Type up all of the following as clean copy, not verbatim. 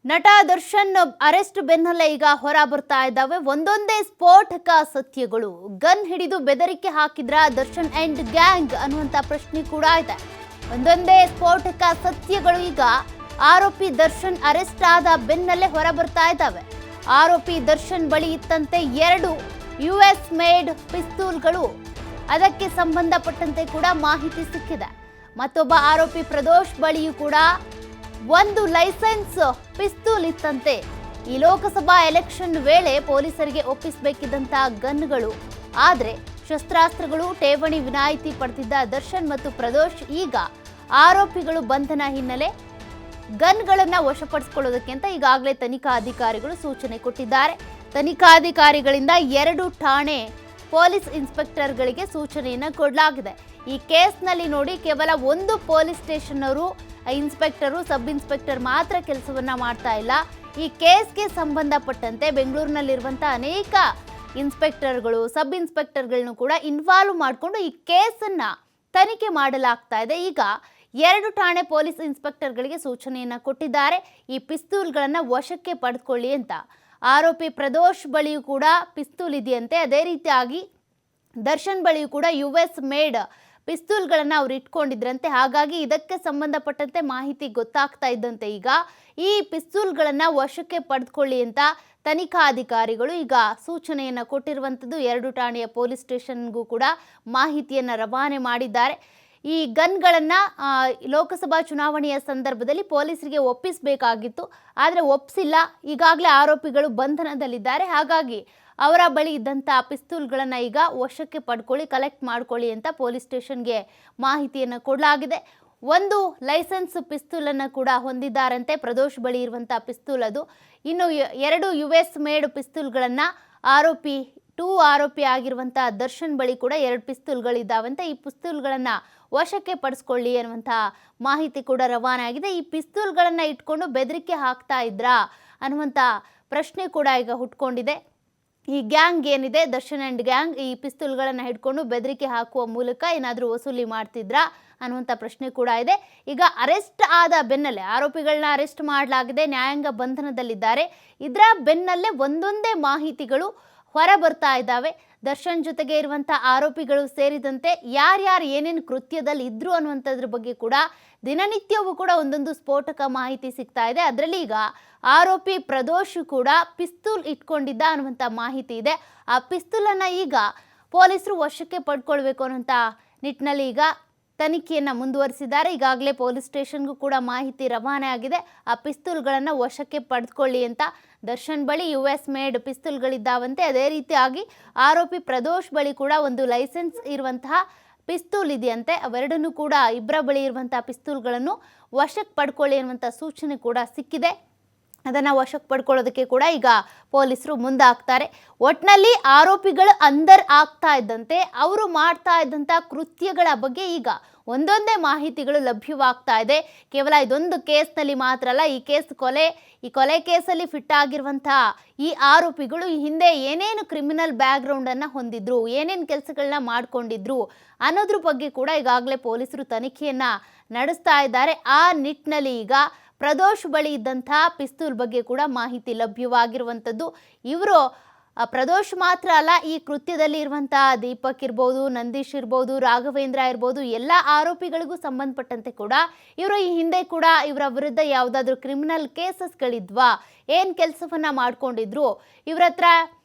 ನಟ ದರ್ಶನ್ ಅರೆಸ್ಟ್ ಬೆನ್ನಲ್ಲೇ ಈಗ ಹೊರ ಬರ್ತಾ ಇದ್ದಾವೆ ಒಂದೊಂದೇ ಸ್ಫೋಟಕ ಸತ್ಯಗಳು. ಗನ್ ಹಿಡಿದು ಬೆದರಿಕೆ ಹಾಕಿದ್ರ ದರ್ಶನ್ ಅಂಡ್ ಗ್ಯಾಂಗ್ ಅನ್ನುವಂತ ಪ್ರಶ್ನೆ ಕೂಡ ಇದೆ. ಒಂದೊಂದೇ ಸ್ಫೋಟಕ ಸತ್ಯಗಳು ಈಗ ಆರೋಪಿ ದರ್ಶನ್ ಅರೆಸ್ಟ್ ಆದ ಬೆನ್ನಲ್ಲೇ ಹೊರ ಬರ್ತಾ ಇದ್ದಾವೆ. ಆರೋಪಿ ದರ್ಶನ್ ಬಳಿ ಇತ್ತಂತೆ 2 US ಮೇಡ್ ಪಿಸ್ತೂಲ್ಗಳು. ಅದಕ್ಕೆ ಸಂಬಂಧಪಟ್ಟಂತೆ ಕೂಡ ಮಾಹಿತಿ ಸಿಕ್ಕಿದೆ. ಮತ್ತೊಬ್ಬ ಆರೋಪಿ ಪ್ರದೋಷ್ ಬಳಿಯೂ ಕೂಡ ಒಂದು ಲೈಸೆನ್ಸ್ ಪಿಸ್ತೂಲ್ ಇತ್ತಂತೆ. ಈ ಲೋಕಸಭಾ ಎಲೆಕ್ಷನ್ ವೇಳೆ ಪೊಲೀಸರಿಗೆ ಒಪ್ಪಿಸಬೇಕಿದ್ದಂತ ಗನ್ಗಳು. ಆದ್ರೆ ಶಸ್ತ್ರಾಸ್ತ್ರಗಳು ಠೇವಣಿ ವಿನಾಯಿತಿ ಪಡೆದಿದ್ದ ದರ್ಶನ್ ಮತ್ತು ಪ್ರದೋಷ್ ಈಗ ಆರೋಪಿಗಳು ಬಂಧನ ಹಿನ್ನೆಲೆ ಗನ್ಗಳನ್ನ ವಶಪಡಿಸಿಕೊಳ್ಳೋದಕ್ಕೆ ಅಂತ ಈಗಾಗಲೇ ತನಿಖಾ ಅಧಿಕಾರಿಗಳು ಸೂಚನೆ ಕೊಟ್ಟಿದ್ದಾರೆ. ತನಿಖಾಧಿಕಾರಿಗಳಿಂದ 2 ಠಾಣೆ ಪೊಲೀಸ್ ಇನ್ಸ್ಪೆಕ್ಟರ್ಗಳಿಗೆ ಸೂಚನೆಯನ್ನ ಕೊಡಲಾಗಿದೆ. ಈ ಕೇಸ್ನಲ್ಲಿ ನೋಡಿ ಕೇವಲ ಒಂದು ಪೊಲೀಸ್ ಸ್ಟೇಷನ್ ಅವರು ಇನ್ಸ್ಪೆಕ್ಟರು ಸಬ್ ಇನ್ಸ್ಪೆಕ್ಟರ್ ಮಾತ್ರ ಕೆಲಸವನ್ನ ಮಾಡ್ತಾ ಇಲ್ಲ. ಈ ಕೇಸ್ಗೆ ಸಂಬಂಧಪಟ್ಟಂತೆ ಬೆಂಗಳೂರಿನಲ್ಲಿರುವಂತಹ ಅನೇಕ ಇನ್ಸ್ಪೆಕ್ಟರ್ಗಳು ಸಬ್ ಇನ್ಸ್ಪೆಕ್ಟರ್ಗಳನ್ನು ಕೂಡ ಇನ್ವಾಲ್ವ್ ಮಾಡಿಕೊಂಡು ಈ ಕೇಸನ್ನ ತನಿಖೆ ಮಾಡಲಾಗ್ತಾ ಇದೆ. ಈಗ 2 ಠಾಣೆ ಪೊಲೀಸ್ ಇನ್ಸ್ಪೆಕ್ಟರ್ಗಳಿಗೆ ಸೂಚನೆಯನ್ನ ಕೊಟ್ಟಿದ್ದಾರೆ. ಈ ಪಿಸ್ತೂಲ್ಗಳನ್ನ ವಶಕ್ಕೆ ಪಡೆದುಕೊಳ್ಳಿ ಅಂತ. ಆರೋಪಿ ಪ್ರದೋಷ್ ಬಳಿಯೂ ಕೂಡ ಪಿಸ್ತೂಲ್ ಇದೆಯಂತೆ. ಅದೇ ರೀತಿಯಾಗಿ ದರ್ಶನ್ ಬಳಿಯೂ ಕೂಡ US ಮೇಡ್ ಪಿಸ್ತೂಲ್ಗಳನ್ನು ಅವ್ರು ಇಟ್ಕೊಂಡಿದ್ರಂತೆ. ಹಾಗಾಗಿ ಇದಕ್ಕೆ ಸಂಬಂಧಪಟ್ಟಂತೆ ಮಾಹಿತಿ ಗೊತ್ತಾಗ್ತಾ ಇದ್ದಂತೆ ಈಗ ಈ ಪಿಸ್ತೂಲ್ಗಳನ್ನು ವಶಕ್ಕೆ ಪಡೆದುಕೊಳ್ಳಿ ಅಂತ ತನಿಖಾಧಿಕಾರಿಗಳು ಈಗ ಸೂಚನೆಯನ್ನು ಕೊಟ್ಟಿರುವಂಥದ್ದು. 2 ಠಾಣೆಯ ಪೊಲೀಸ್ ಸ್ಟೇಷನ್ಗೂ ಕೂಡ ಮಾಹಿತಿಯನ್ನು ರವಾನೆ ಮಾಡಿದ್ದಾರೆ. ಈ ಗನ್ಗಳನ್ನು ಲೋಕಸಭಾ ಚುನಾವಣೆಯ ಸಂದರ್ಭದಲ್ಲಿ ಪೊಲೀಸರಿಗೆ ಒಪ್ಪಿಸಬೇಕಾಗಿತ್ತು, ಆದರೆ ಒಪ್ಪಿಸಿಲ್ಲ. ಈಗಾಗಲೇ ಆರೋಪಿಗಳು ಬಂಧನದಲ್ಲಿದ್ದಾರೆ. ಹಾಗಾಗಿ ಅವರ ಬಳಿ ಇದ್ದಂಥ ಪಿಸ್ತೂಲ್ಗಳನ್ನು ಈಗ ವಶಕ್ಕೆ ಪಡ್ಕೊಳ್ಳಿ, ಕಲೆಕ್ಟ್ ಮಾಡ್ಕೊಳ್ಳಿ ಅಂತ ಪೊಲೀಸ್ ಸ್ಟೇಷನ್ಗೆ ಮಾಹಿತಿಯನ್ನು ಕೊಡಲಾಗಿದೆ. ಒಂದು ಲೈಸೆನ್ಸ್ ಪಿಸ್ತೂಲನ್ನು ಕೂಡ ಹೊಂದಿದ್ದಾರಂತೆ ಪ್ರದೋಷ್ ಬಳಿ ಇರುವಂಥ ಪಿಸ್ತೂಲ್ ಅದು. ಇನ್ನು 2 US ಮೇಡ್ ಪಿಸ್ತೂಲ್ಗಳನ್ನು ಆರೋಪಿ ಆಗಿರುವಂಥ ದರ್ಶನ್ ಬಳಿ ಕೂಡ 2 ಪಿಸ್ತೂಲ್ಗಳಿದ್ದಾವಂತೆ. ಈ ಪಿಸ್ತೂಲ್ಗಳನ್ನು ವಶಕ್ಕೆ ಪಡಿಸ್ಕೊಳ್ಳಿ ಅನ್ನುವಂಥ ಮಾಹಿತಿ ಕೂಡ ರವಾನೆ ಆಗಿದೆ. ಈ ಪಿಸ್ತೂಲ್ಗಳನ್ನು ಇಟ್ಕೊಂಡು ಬೆದರಿಕೆ ಹಾಕ್ತಾ ಇದ್ರಾ ಅನ್ನುವಂಥ ಪ್ರಶ್ನೆ ಕೂಡ ಈಗ ಹುಟ್ಕೊಂಡಿದೆ. ಈ ಗ್ಯಾಂಗ್ ಏನಿದೆ ದರ್ಶನ್ ಆ್ಯಂಡ್ ಗ್ಯಾಂಗ್, ಈ ಪಿಸ್ತೂಲ್ಗಳನ್ನು ಹಿಡ್ಕೊಂಡು ಬೆದರಿಕೆ ಹಾಕುವ ಮೂಲಕ ಏನಾದರೂ ವಸೂಲಿ ಮಾಡ್ತಿದ್ರಾ ಅನ್ನುವಂಥ ಪ್ರಶ್ನೆ ಕೂಡ ಇದೆ. ಈಗ ಅರೆಸ್ಟ್ ಆದ ಬೆನ್ನಲ್ಲೇ ಆರೋಪಿಗಳನ್ನ ಅರೆಸ್ಟ್ ಮಾಡಲಾಗಿದೆ, ನ್ಯಾಯಾಂಗ ಬಂಧನದಲ್ಲಿದ್ದಾರೆ. ಇದರ ಬೆನ್ನಲ್ಲೇ ಒಂದೊಂದೇ ಮಾಹಿತಿಗಳು ಹೊರ ಬರ್ತಾ ಇದ್ದಾವೆ. ದರ್ಶನ್ ಜೊತೆಗೆ ಇರುವಂಥ ಆರೋಪಿಗಳು ಸೇರಿದಂತೆ ಯಾರ್ಯಾರು ಏನೇನು ಕೃತ್ಯದಲ್ಲಿ ಇದ್ರು ಅನ್ನುವಂಥದ್ರ ಬಗ್ಗೆ ಕೂಡ ದಿನನಿತ್ಯವೂ ಕೂಡ ಒಂದೊಂದು ಸ್ಫೋಟಕ ಮಾಹಿತಿ ಸಿಗ್ತಾ ಇದೆ. ಅದರಲ್ಲಿ ಈಗ ಆರೋಪಿ ಪ್ರದೋಷ್ ಕೂಡ ಪಿಸ್ತೂಲ್ ಇಟ್ಕೊಂಡಿದ್ದ ಅನ್ನುವಂಥ ಮಾಹಿತಿ ಇದೆ. ಆ ಪಿಸ್ತೂಲನ್ನು ಈಗ ಪೊಲೀಸರು ವಶಕ್ಕೆ ಪಡ್ಕೊಳ್ಬೇಕು ಅನ್ನುವಂಥ ನಿಟ್ಟಿನಲ್ಲಿ ಈಗ ತನಿಖೆಯನ್ನು ಮುಂದುವರಿಸಿದ್ದಾರೆ. ಈಗಾಗಲೇ ಪೊಲೀಸ್ ಸ್ಟೇಷನ್ಗೂ ಕೂಡ ಮಾಹಿತಿ ರವಾನೆ ಆಗಿದೆ. ಆ ಪಿಸ್ತೂಲ್ಗಳನ್ನು ವಶಕ್ಕೆ ಪಡೆದುಕೊಳ್ಳಿ ಅಂತ. ದರ್ಶನ್ ಬಳಿ US ಮೇಡ್ ಪಿಸ್ತೂಲ್ಗಳಿದ್ದಾವಂತೆ. ಅದೇ ರೀತಿಯಾಗಿ ಆರೋಪಿ ಪ್ರದೋಷ್ ಬಳಿ ಕೂಡ ಒಂದು ಲೈಸೆನ್ಸ್ ಇರುವಂತಹ ಪಿಸ್ತೂಲ್ ಇದೆಯಂತೆ. ಅವೆರಡನ್ನೂ ಕೂಡ ಇಬ್ಬರ ಬಳಿ ಇರುವಂತಹ ಪಿಸ್ತೂಲ್ಗಳನ್ನು ವಶಕ್ಕೆ ಪಡ್ಕೊಳ್ಳಿ ಅನ್ನುವಂಥ ಸೂಚನೆ ಕೂಡ ಸಿಕ್ಕಿದೆ. ಅದನ್ನು ವಶಕ್ಕೆ ಪಡ್ಕೊಳ್ಳೋದಕ್ಕೆ ಕೂಡ ಈಗ ಪೊಲೀಸರು ಮುಂದಾಗ್ತಾರೆ. ಒಟ್ಟಿನಲ್ಲಿ ಆರೋಪಿಗಳು ಅಂದರ್ ಆಗ್ತಾ ಇದ್ದಂತೆ ಅವರು ಮಾಡ್ತಾ ಇದ್ದಂಥ ಕೃತ್ಯಗಳ ಬಗ್ಗೆ ಈಗ ಒಂದೊಂದೇ ಮಾಹಿತಿಗಳು ಲಭ್ಯವಾಗ್ತಾ ಇದೆ. ಕೇವಲ ಇದೊಂದು ಕೇಸ್ನಲ್ಲಿ ಮಾತ್ರ ಅಲ್ಲ, ಈ ಕೊಲೆ ಕೇಸಲ್ಲಿ ಫಿಟ್ ಆಗಿರುವಂಥ ಈ ಆರೋಪಿಗಳು ಈ ಹಿಂದೆ ಏನೇನು ಕ್ರಿಮಿನಲ್ ಬ್ಯಾಕ್ಗ್ರೌಂಡನ್ನು ಹೊಂದಿದ್ರು, ಏನೇನು ಕೆಲಸಗಳನ್ನ ಮಾಡ್ಕೊಂಡಿದ್ರು ಅನ್ನೋದ್ರ ಬಗ್ಗೆ ಕೂಡ ಈಗಾಗಲೇ ಪೊಲೀಸರು ತನಿಖೆಯನ್ನು ನಡೆಸ್ತಾ ಇದ್ದಾರೆ. ಆ ನಿಟ್ಟಿನಲ್ಲಿ ಈಗ ಪ್ರದೋಷ್ ಬಳಿ ಇದ್ದಂಥ ಪಿಸ್ತೂಲ್ ಬಗ್ಗೆ ಕೂಡ ಮಾಹಿತಿ ಲಭ್ಯವಾಗಿರುವಂಥದ್ದು. ಇವರು ಪ್ರದೋಷ್ ಮಾತ್ರ ಅಲ್ಲ, ಈ ಕೃತ್ಯದಲ್ಲಿ ಇರುವಂತಹ ದೀಪಕ್ ಇರ್ಬೋದು, ನಂದೀಶ್ ಇರ್ಬೋದು, ರಾಘವೇಂದ್ರ ಇರ್ಬೋದು, ಎಲ್ಲ ಆರೋಪಿಗಳಿಗೂ ಸಂಬಂಧಪಟ್ಟಂತೆ ಕೂಡ ಇವರು ಈ ಹಿಂದೆ ಕೂಡ ಇವರ ವಿರುದ್ಧ ಯಾವುದಾದ್ರೂ ಕ್ರಿಮಿನಲ್ ಕೇಸಸ್ಗಳಿದ್ವಾ, ಏನು ಕೆಲಸವನ್ನ ಮಾಡ್ಕೊಂಡಿದ್ರು, ಇವ್ರ ಹತ್ರ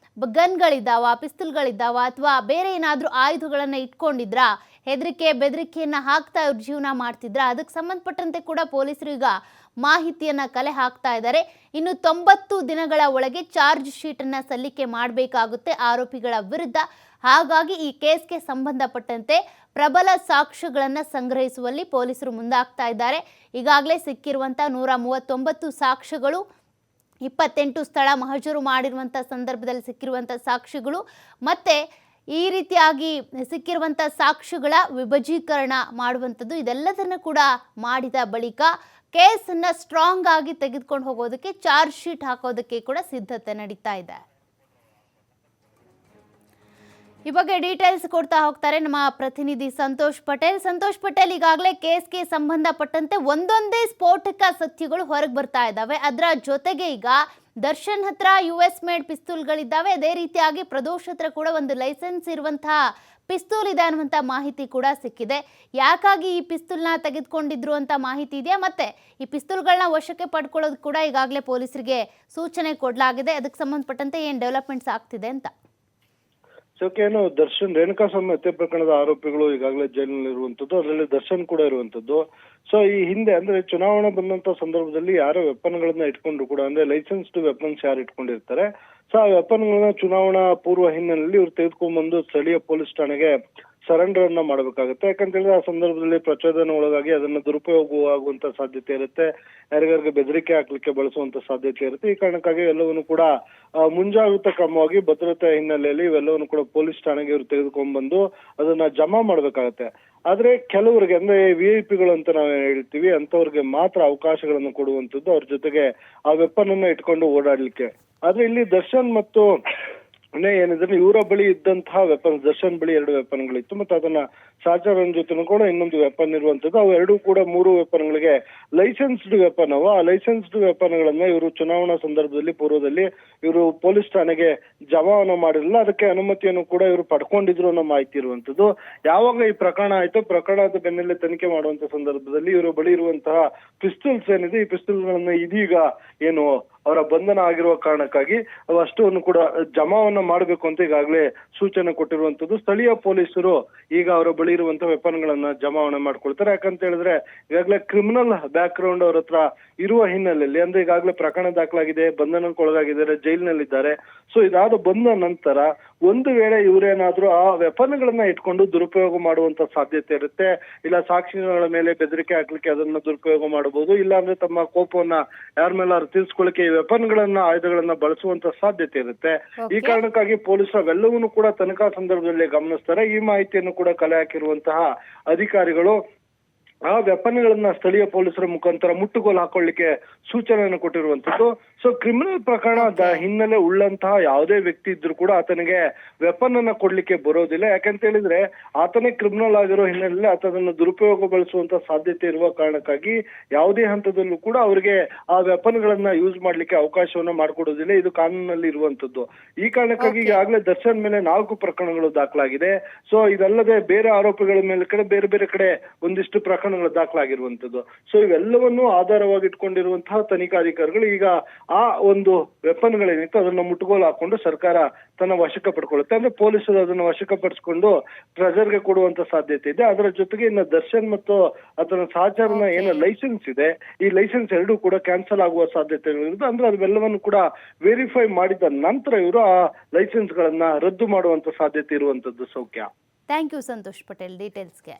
ಗನ್ಗಳಿದ್ದಾವ, ಪಿಸ್ತೂಲ್ಗಳಿದ್ದಾವ, ಅಥವಾ ಬೇರೆ ಏನಾದರೂ ಆಯುಧಗಳನ್ನು ಇಟ್ಕೊಂಡಿದ್ರಾ, ಬೆದರಿಕೆಯನ್ನು ಹಾಕ್ತಾ ಇವ್ರು ಜೀವನ ಮಾಡ್ತಿದ್ರ, ಅದಕ್ಕೆ ಸಂಬಂಧಪಟ್ಟಂತೆ ಕೂಡ ಪೊಲೀಸರು ಈಗ ಮಾಹಿತಿಯನ್ನು ಕಲೆ ಹಾಕ್ತಾ ಇದ್ದಾರೆ. ಇನ್ನು 90 ದಿನಗಳ ಒಳಗೆ ಚಾರ್ಜ್ ಶೀಟನ್ನು ಸಲ್ಲಿಕೆ ಮಾಡಬೇಕಾಗುತ್ತೆ ಆರೋಪಿಗಳ ವಿರುದ್ಧ. ಹಾಗಾಗಿ ಈ ಕೇಸ್ಗೆ ಸಂಬಂಧಪಟ್ಟಂತೆ ಪ್ರಬಲ ಸಾಕ್ಷ್ಯಗಳನ್ನು ಸಂಗ್ರಹಿಸುವಲ್ಲಿ ಪೊಲೀಸರು ಮುಂದಾಗ್ತಾ ಇದ್ದಾರೆ. ಈಗಾಗಲೇ ಸಿಕ್ಕಿರುವಂಥ 139 ಸಾಕ್ಷ್ಯಗಳು, 28 ಸ್ಥಳ ಮಹಜೂರು ಮಾಡಿರುವಂಥ ಸಂದರ್ಭದಲ್ಲಿ ಸಿಕ್ಕಿರುವಂಥ ಸಾಕ್ಷಿಗಳು, ಮತ್ತು ಈ ರೀತಿಯಾಗಿ ಸಿಕ್ಕಿರುವಂಥ ಸಾಕ್ಷಿಗಳ ವಿಭಜೀಕರಣ ಮಾಡುವಂಥದ್ದು, ಇದೆಲ್ಲದನ್ನು ಕೂಡ ಮಾಡಿದ ಬಳಿಕ ಕೇಸನ್ನು ಸ್ಟ್ರಾಂಗ್ ಆಗಿ ತೆಗೆದುಕೊಂಡು ಹೋಗೋದಕ್ಕೆ ಚಾರ್ಜ್ ಶೀಟ್ ಹಾಕೋದಕ್ಕೆ ಕೂಡ ಸಿದ್ಧತೆ ನಡೀತಾ ಇದೆ. ಈ ಬಗ್ಗೆ ಡೀಟೇಲ್ಸ್ ಕೊಡ್ತಾ ಹೋಗ್ತಾರೆ ನಮ್ಮ ಪ್ರತಿನಿಧಿ ಸಂತೋಷ್ ಪಟೇಲ್. ಸಂತೋಷ್ ಪಟೇಲ್, ಈಗಾಗಲೇ ಕೇಸ್ಗೆ ಸಂಬಂಧಪಟ್ಟಂತೆ ಒಂದೊಂದೇ ಸ್ಫೋಟಕ ಸತ್ಯಗಳು ಹೊರಗೆ ಬರ್ತಾ ಇದ್ದಾವೆ. ಅದರ ಜೊತೆಗೆ ಈಗ ದರ್ಶನ್ ಹತ್ರ US ಮೇಡ್ ಪಿಸ್ತೂಲ್ಗಳಿದ್ದಾವೆ. ಅದೇ ರೀತಿಯಾಗಿ ಪ್ರದೋಷ್ ಹತ್ರ ಕೂಡ ಒಂದು ಲೈಸೆನ್ಸ್ ಇರುವಂತಹ ಪಿಸ್ತೂಲ್ ಇದೆ ಅನ್ನುವಂಥ ಮಾಹಿತಿ ಕೂಡ ಸಿಕ್ಕಿದೆ. ಯಾಕಾಗಿ ಈ ಪಿಸ್ತೂಲ್ನ ತೆಗೆದುಕೊಂಡಿದ್ರು ಅಂತ ಮಾಹಿತಿ ಇದೆಯಾ? ಮತ್ತೆ ಈ ಪಿಸ್ತೂಲ್ಗಳನ್ನ ವಶಕ್ಕೆ ಪಡ್ಕೊಳ್ಳೋದು ಕೂಡ ಈಗಾಗಲೇ ಪೊಲೀಸರಿಗೆ ಸೂಚನೆ ಕೊಡಲಾಗಿದೆ. ಅದಕ್ಕೆ ಸಂಬಂಧಪಟ್ಟಂತೆ ಏನು ಡೆವಲಪ್ಮೆಂಟ್ಸ್ ಆಗ್ತಿದೆ ಅಂತ? ಏನು ದರ್ಶನ್ ರೇಣುಕಾಸ್ವಾಮಿ ಹತ್ಯೆ ಪ್ರಕರಣದ ಆರೋಪಿಗಳು ಈಗಾಗಲೇ ಜೈಲಿನಲ್ಲಿ ಇರುವಂತದ್ದು, ಅದರಲ್ಲಿ ದರ್ಶನ್ ಕೂಡ ಇರುವಂತದ್ದು. ಸೊ ಈ ಹಿಂದೆ ಅಂದ್ರೆ ಚುನಾವಣೆ ಬಂದಂತ ಸಂದರ್ಭದಲ್ಲಿ ಯಾರೋ ವೆಪನ್ಗಳನ್ನ ಇಟ್ಕೊಂಡ್ರು ಕೂಡ, ಅಂದ್ರೆ ಲೈಸೆನ್ಸ್ಡ್ ವೆಪನ್ಸ್ ಯಾರು ಇಟ್ಕೊಂಡಿರ್ತಾರೆ, ಸೊ ಆ ವೆಪನ್ಗಳನ್ನ ಚುನಾವಣಾ ಪೂರ್ವ ಹಿನ್ನೆಲೆಯಲ್ಲಿ ಇವ್ರು ತೆಗೆದುಕೊಂಡ್ಬಂದು ಸ್ಥಳೀಯ ಪೊಲೀಸ್ ಠಾಣೆಗೆ ಸರೆಂಡರ್ ಅನ್ನ ಮಾಡಬೇಕಾಗುತ್ತೆ. ಯಾಕಂತ ಹೇಳಿದ್ರೆ ಆ ಸಂದರ್ಭದಲ್ಲಿ ಪ್ರಚೋದನೆ ಒಳಗಾಗಿ ಅದನ್ನ ದುರುಪಯೋಗವಾಗುವಂತ ಸಾಧ್ಯತೆ ಇರುತ್ತೆ, ಯಾರಿಗಾರಿಗೆ ಬೆದರಿಕೆ ಹಾಕ್ಲಿಕ್ಕೆ ಬಳಸುವಂತ ಸಾಧ್ಯತೆ ಇರುತ್ತೆ. ಈ ಕಾರಣಕ್ಕಾಗಿ ಎಲ್ಲವನ್ನು ಕೂಡ ಮುಂಜಾಗ್ರತಾ ಕ್ರಮವಾಗಿ ಭದ್ರತೆ ಹಿನ್ನೆಲೆಯಲ್ಲಿ ಇವೆಲ್ಲವನ್ನು ಕೂಡ ಪೊಲೀಸ್ ಠಾಣೆಗೆ ಇವ್ರು ತೆಗೆದುಕೊಂಡ್ಬಂದು ಅದನ್ನ ಜಮಾ ಮಾಡ್ಬೇಕಾಗತ್ತೆ. ಆದ್ರೆ ಕೆಲವರಿಗೆ ಅಂದ್ರೆ VIP ಗಳು ಅಂತ ನಾವು ಹೇಳ್ತೀವಿ, ಅಂತವ್ರಿಗೆ ಮಾತ್ರ ಅವಕಾಶಗಳನ್ನು ಕೊಡುವಂತದ್ದು, ಅವ್ರ ಜೊತೆಗೆ ಆ ವೆಪನ್ ಅನ್ನ ಇಟ್ಕೊಂಡು ಓಡಾಡ್ಲಿಕ್ಕೆ. ಆದ್ರೆ ಇಲ್ಲಿ ದರ್ಶನ್ ಮತ್ತು ಏನಿದ್ರೆ ಇವರ ಬಳಿ ಇದ್ದಂತಹ ವೆಪನ್, ದರ್ಶನ್ ಬಳಿ 2 ವೆಪನ್ಗಳಿತ್ತು, ಮತ್ತೆ ಅದನ್ನ ಸಹಚರನ ಜೊತೆ ಕೂಡ ಇನ್ನೊಂದು ವೆಪನ್ ಇರುವಂತದ್ದು. ಅವು ಎರಡೂ ಕೂಡ 3 ವೆಪನ್ಗಳಿಗೆ ಲೈಸೆನ್ಸ್ಡ್ ವೆಪನ್ ಅವ. ಆ ಲೈಸೆನ್ಸ್ಡ್ ವೆಪನ್ ಗಳನ್ನ ಇವರು ಚುನಾವಣಾ ಸಂದರ್ಭದಲ್ಲಿ ಪೂರ್ವದಲ್ಲಿ ಇವರು ಪೊಲೀಸ್ ಠಾಣೆಗೆ ಜಮಾವಣೆ ಮಾಡಿರಲಿಲ್ಲ, ಅದಕ್ಕೆ ಅನುಮತಿಯನ್ನು ಕೂಡ ಇವರು ಪಡ್ಕೊಂಡಿದ್ರು ಅನ್ನೋ ಮಾಹಿತಿ ಇರುವಂತದ್ದು. ಯಾವಾಗ ಈ ಪ್ರಕರಣ ಆಯ್ತು, ಪ್ರಕರಣದ ಬೆನ್ನಲ್ಲೇ ತನಿಖೆ ಮಾಡುವಂತ ಸಂದರ್ಭದಲ್ಲಿ ಇವರು ಬಳಿ ಇರುವಂತಹ ಪಿಸ್ತೂಲ್ಸ್ ಏನಿದೆ, ಈ ಪಿಸ್ತೂಲ್ಗಳನ್ನ ಇದೀಗ ಏನು ಅವರ ಬಂಧನ ಆಗಿರುವ ಕಾರಣಕ್ಕಾಗಿ ಅಷ್ಟನ್ನು ಕೂಡ ಜಮಾವನ್ನ ಮಾಡಬೇಕು ಅಂತ ಈಗಾಗಲೇ ಸೂಚನೆ ಕೊಟ್ಟಿರುವಂತದ್ದು. ಸ್ಥಳೀಯ ಪೊಲೀಸರು ಈಗ ಅವರ ಬಳಿ ಇರುವಂತಹ ವೆಪನ್ಗಳನ್ನ ಜಮಾವಣೆ ಮಾಡ್ಕೊಳ್ತಾರೆ. ಯಾಕಂತ ಹೇಳಿದ್ರೆ ಈಗಾಗಲೇ ಕ್ರಿಮಿನಲ್ ಬ್ಯಾಕ್ ಗ್ರೌಂಡ್ ಅವ್ರ ಹತ್ರ ಇರುವ ಹಿನ್ನೆಲೆಯಲ್ಲಿ, ಅಂದ್ರೆ ಈಗಾಗಲೇ ಪ್ರಕರಣ ದಾಖಲಾಗಿದೆ, ಬಂಧನಕ್ಕೊಳಗಾಗಿದ್ದಾರೆ, ಜೈಲಿನಲ್ಲಿದ್ದಾರೆ. ಸೊ ಇದಾದ ಬಂದ ನಂತರ ಒಂದು ವೇಳೆ ಇವರೇನಾದ್ರೂ ಆ ವೆಪನ್ಗಳನ್ನ ಇಟ್ಕೊಂಡು ದುರುಪಯೋಗ ಮಾಡುವಂತ ಸಾಧ್ಯತೆ ಇರುತ್ತೆ, ಇಲ್ಲ ಸಾಕ್ಷಿಗಳ ಮೇಲೆ ಬೆದರಿಕೆ ಹಾಕ್ಲಿಕ್ಕೆ ಅದನ್ನ ದುರುಪಯೋಗ ಮಾಡಬಹುದು, ಇಲ್ಲ ಅಂದ್ರೆ ತಮ್ಮ ಕೋಪವನ್ನ ಯಾರ ಮೇಲಾದ್ರೂ ತೀರ್ಸ್ಕೊಳ್ಳಿಕ್ಕೆ ಈ ವೆಪನ್ಗಳನ್ನ, ಆಯುಧಗಳನ್ನ ಬಳಸುವಂತ ಸಾಧ್ಯತೆ ಇರುತ್ತೆ. ಈ ಕಾರಣಕ್ಕಾಗಿ ಪೊಲೀಸರು ಅವೆಲ್ಲವನ್ನೂ ಕೂಡ ತನಿಖಾ ಸಂದರ್ಭದಲ್ಲಿ ಗಮನಿಸ್ತಾರೆ. ಈ ಮಾಹಿತಿಯನ್ನು ಕೂಡ ಕಲೆ ಹಾಕಿರುವಂತಹ ಅಧಿಕಾರಿಗಳು ಆ ವೆಪನ್ಗಳನ್ನ ಸ್ಥಳೀಯ ಪೊಲೀಸರ ಮುಖಾಂತರ ಮುಟ್ಟುಗೋಲು ಹಾಕೊಳ್ಳಿಕ್ಕೆ ಸೂಚನೆಯನ್ನು ಕೊಟ್ಟಿರುವಂತದ್ದು. ಸೊ ಕ್ರಿಮಿನಲ್ ಪ್ರಕರಣದ ಹಿನ್ನೆಲೆ ಉಳ್ಳಂತಹ ಯಾವುದೇ ವ್ಯಕ್ತಿ ಇದ್ರೂ ಕೂಡ ಆತನಿಗೆ ವೆಪನ್ ಅನ್ನ ಕೊಡ್ಲಿಕ್ಕೆ ಬರೋದಿಲ್ಲ. ಯಾಕಂತ ಹೇಳಿದ್ರೆ ಆತನೇ ಕ್ರಿಮಿನಲ್ ಆಗಿರೋ ಹಿನ್ನೆಲೆಯಲ್ಲಿ ಆತನನ್ನು ದುರುಪಯೋಗ ಬಳಸುವಂತ ಸಾಧ್ಯತೆ ಇರುವ ಕಾರಣಕ್ಕಾಗಿ ಯಾವುದೇ ಹಂತದಲ್ಲೂ ಕೂಡ ಅವರಿಗೆ ಆ ವೆಪನ್ಗಳನ್ನ ಯೂಸ್ ಮಾಡ್ಲಿಕ್ಕೆ ಅವಕಾಶವನ್ನ ಮಾಡ್ಕೊಡೋದಿಲ್ಲ. ಇದು ಕಾನೂನಲ್ಲಿ ಇರುವಂತದ್ದು. ಈ ಕಾರಣಕ್ಕಾಗಿ ಈಗಾಗಲೇ ದರ್ಶನ್ ಮೇಲೆ 4 ಪ್ರಕರಣಗಳು ದಾಖಲಾಗಿದೆ. ಸೊ ಇದಲ್ಲದೆ ಬೇರೆ ಆರೋಪಿಗಳ ಮೇಲೆ ಕಡೆ ಬೇರೆ ಬೇರೆ ಕಡೆ ಒಂದಿಷ್ಟು ಪ್ರಕರಣಗಳು ದಾಖಲಾಗಿರುವಂತದ್ದು. ಸೊ ಇವೆಲ್ಲವನ್ನು ಆಧಾರವಾಗಿ ಇಟ್ಕೊಂಡಿರುವಂತಹ ತನಿಖಾಧಿಕಾರಿಗಳು ಈಗ ಆ ಒಂದು ವೆಪನ್ಗಳೇನಿತ್ತು ಅದನ್ನ ಮುಟ್ಟುಗೋಲು ಹಾಕೊಂಡು ಸರ್ಕಾರ ತನ್ನ ವಶಕ್ಕೆ ಪಡ್ಕೊಳ್ಳುತ್ತೆ. ಅಂದ್ರೆ ಪೊಲೀಸರು ಅದನ್ನ ವಶಕ್ಕಪಡಿಸಿಕೊಂಡು ಟ್ರೆಜರ್ಗೆ ಕೊಡುವಂತ ಸಾಧ್ಯತೆ ಇದೆ. ಅದರ ಜೊತೆಗೆ ಇನ್ನು ದರ್ಶನ್ ಮತ್ತು ಅದರ ಸಹಚರನ ಏನು ಲೈಸೆನ್ಸ್ ಇದೆ, ಈ ಲೈಸೆನ್ಸ್ ಎರಡೂ ಕೂಡ ಕ್ಯಾನ್ಸಲ್ ಆಗುವ ಸಾಧ್ಯತೆಗಳಿರುತ್ತೆ. ಅಂದ್ರೆ ಅವೆಲ್ಲವನ್ನು ಕೂಡ ವೆರಿಫೈ ಮಾಡಿದ ನಂತರ ಇವರು ಆ ಲೈಸೆನ್ಸ್ ಗಳನ್ನ ರದ್ದು ಮಾಡುವಂತ ಸಾಧ್ಯತೆ ಇರುವಂತದ್ದು. ಸೌಖ್ಯ. Thank you Santosh Patel ಡೀಟೇಲ್ಸ್ಗೆ.